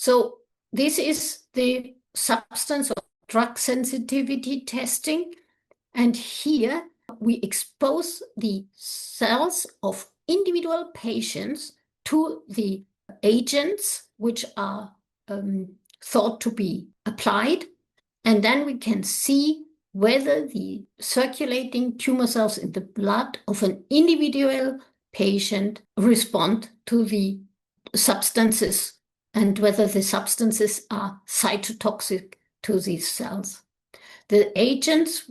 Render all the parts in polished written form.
So this is the substance of drug sensitivity testing. And here we expose the cells of individual patients to the agents which are thought to be applied. And then we can see whether the circulating tumor cells in the blood of an individual patient respond to the substances and whether the substances are cytotoxic to these cells. The agents,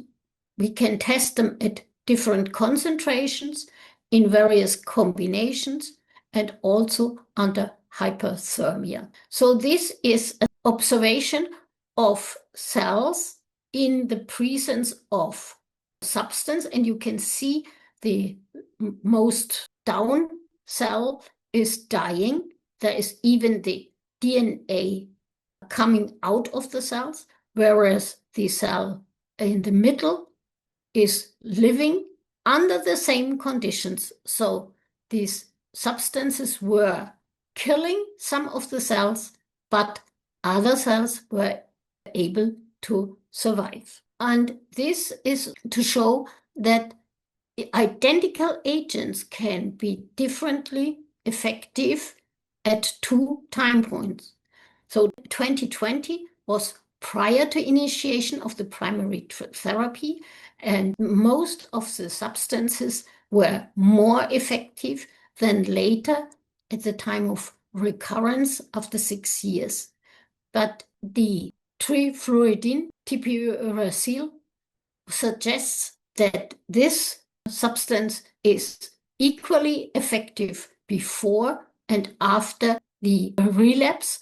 we can test them at different concentrations in various combinations and also under hyperthermia. So this is an observation of cells in the presence of substance, and you can see the most down cell is dying. There is even the DNA coming out of the cells, whereas the cell in the middle is living under the same conditions. So these substances were killing some of the cells, but other cells were able to survive. And this is to show that identical agents can be differently effective at 2 time points. So 2020 was prior to initiation of the primary therapy, and most of the substances were more effective than later at the time of recurrence after 6 years. But the trifluridine, tipiracil, suggests that this substance is equally effective before and after the relapse.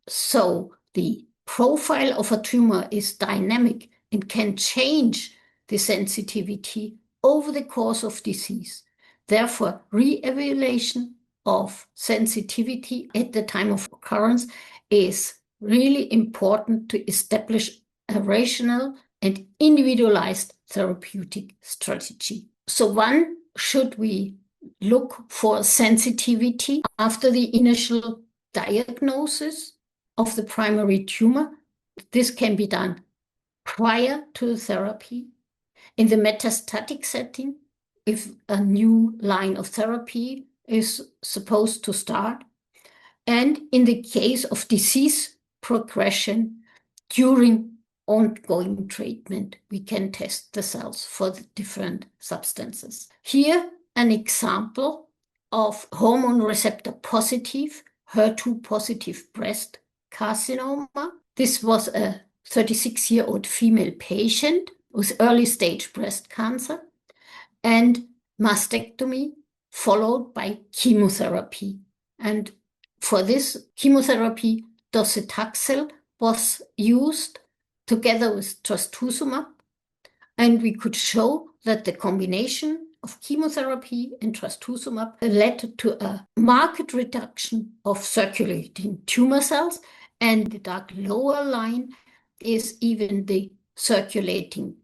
So the profile of a tumor is dynamic and can change the sensitivity over the course of disease. Therefore, re-evaluation of sensitivity at the time of recurrence is really important to establish a rational and individualized therapeutic strategy. So when should we look for sensitivity after the initial diagnosis of the primary tumor? This can be done prior to the therapy, in the metastatic setting, if a new line of therapy is supposed to start, and in the case of disease progression during ongoing treatment, we can test the cells for the different substances. Here, an example of hormone receptor positive, HER2 positive breast carcinoma. This was a 36-year-old female patient with early stage breast cancer and mastectomy followed by chemotherapy. And for this chemotherapy, docetaxel was used together with trastuzumab, and we could show that the combination of chemotherapy and trastuzumab led to a marked reduction of circulating tumor cells, and the dark lower line is even the circulating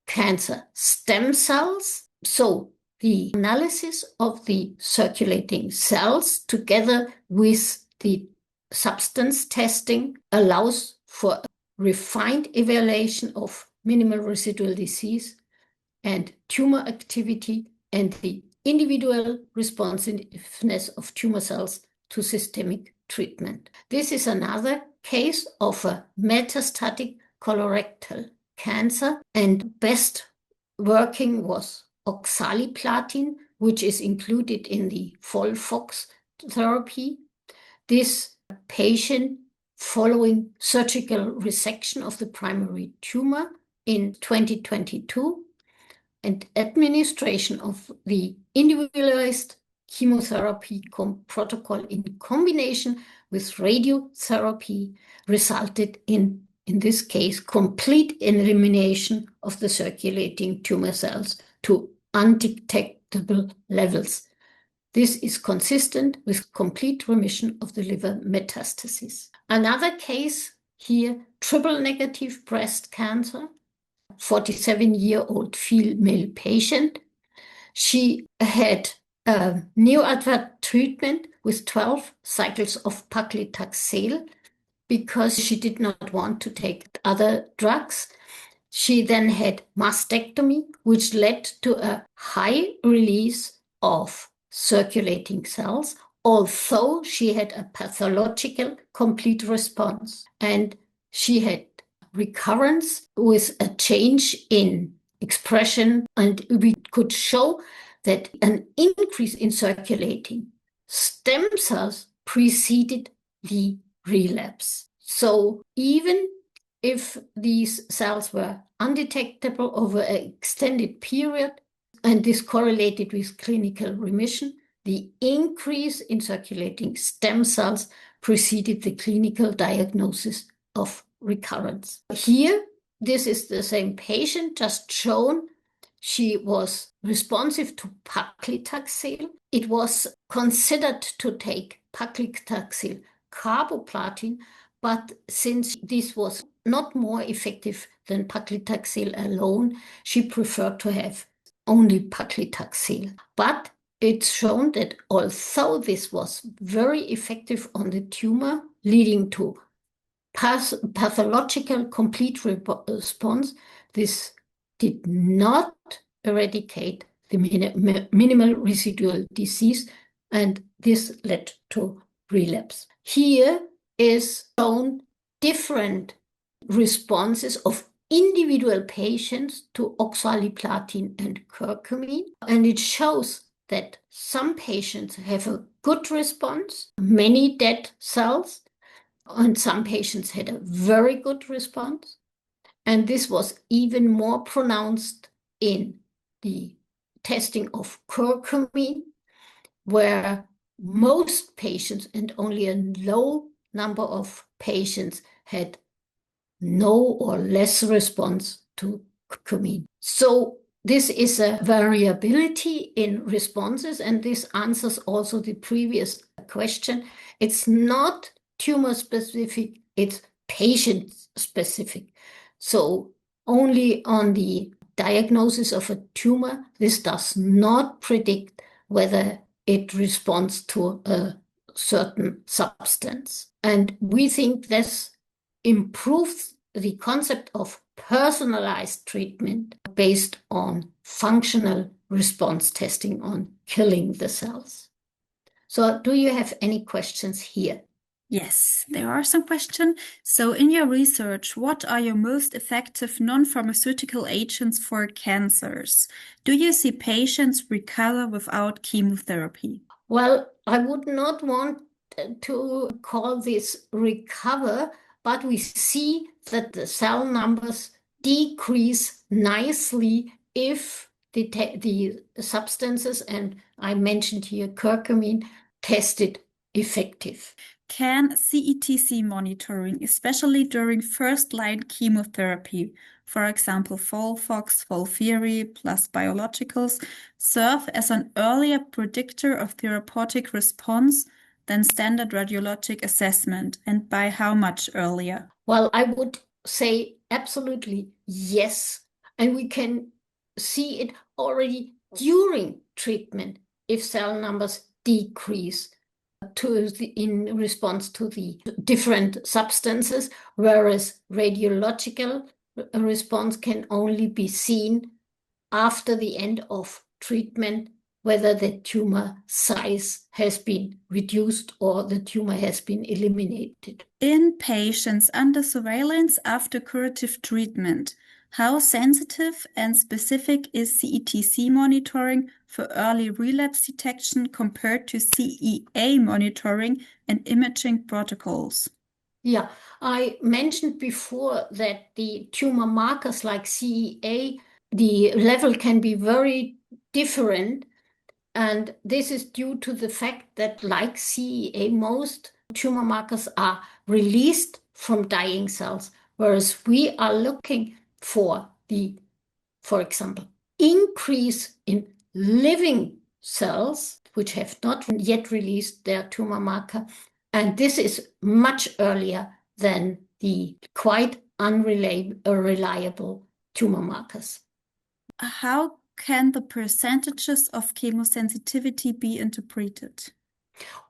cancer stem cells. So the analysis of the circulating cells together with the substance testing allows for a refined evaluation of minimal residual disease and tumor activity and the individual responsiveness of tumor cells to systemic treatment. This is another case of a metastatic colorectal cancer, and best working was oxaliplatin, which is included in the FOLFOX therapy. This patient, following surgical resection of the primary tumor in 2022 and administration of the individualized chemotherapy protocol in combination with radiotherapy, resulted in this case, complete elimination of the circulating tumor cells to undetectable levels. This is consistent with complete remission of the liver metastasis. Another case here, triple-negative breast cancer, 47-year-old female patient. She had a neoadjuvant treatment with 12 cycles of paclitaxel because she did not want to take other drugs. She then had mastectomy, which led to a high release of circulating cells, although she had a pathological complete response. And she had recurrence with a change in expression, and we could show that an increase in circulating stem cells preceded the relapse. So even if these cells were undetectable over an extended period, and this correlated with clinical remission, the increase in circulating stem cells preceded the clinical diagnosis of recurrence. Here, this is the same patient, just shown. She was responsive to paclitaxel. It was considered to take paclitaxel carboplatin, but since this was not more effective than paclitaxel alone, she preferred to have only paclitaxel. But it's shown that although this was very effective on the tumor, leading to pathological complete response, this did not eradicate the minimal residual disease, and this led to relapse. Here is shown different responses of individual patients to oxaliplatin and curcumin, and it shows that some patients have a good response, many dead cells, and some patients had a very good response. And this was even more pronounced in the testing of curcumin, where most patients and only a low number of patients had no or less response to curcumin. So this is a variability in responses, and this answers also the previous question. It's not tumor specific, it's patient specific. So only on the diagnosis of a tumor, this does not predict whether it responds to a certain substance. And we think this improves the concept of personalized treatment based on functional response testing on killing the cells. So do you have any questions here? Yes, there are some questions. So in your research, what are your most effective non-pharmaceutical agents for cancers? Do you see patients recover without chemotherapy? Well, I would not want to call this recover, but we see that the cell numbers decrease nicely if the substances, and I mentioned here curcumin, tested effective. Can CETC monitoring, especially during first-line chemotherapy, for example, FOLFOX, FOLFIRI plus biologicals, serve as an earlier predictor of therapeutic response than standard radiologic assessment, and by how much earlier? Well, I would say absolutely yes. And we can see it already during treatment if cell numbers decrease in response to the different substances, whereas radiological response can only be seen after the end of treatment, whether the tumor size has been reduced or the tumor has been eliminated. In patients under surveillance after curative treatment, how sensitive and specific is CETC monitoring for early relapse detection compared to CEA monitoring and imaging protocols? Yeah, I mentioned before that the tumor markers like CEA, the level can be very different. And this is due to the fact that, like CEA, most tumor markers are released from dying cells, whereas we are looking for for example, increase in living cells, which have not yet released their tumor marker. And this is much earlier than the quite unreliable tumor markers. How can the percentages of chemosensitivity be interpreted?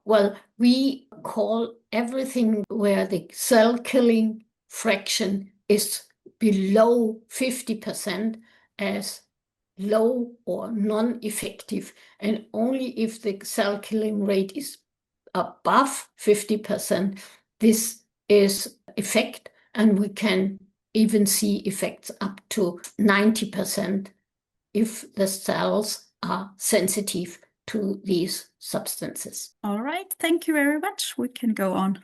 Well, we call everything where the cell killing fraction is below 50% as low or non-effective, and only if the cell killing rate is above 50%, this is effect, and we can even see effects up to 90% if the cells are sensitive to these substances. All right, thank you very much. We can go on.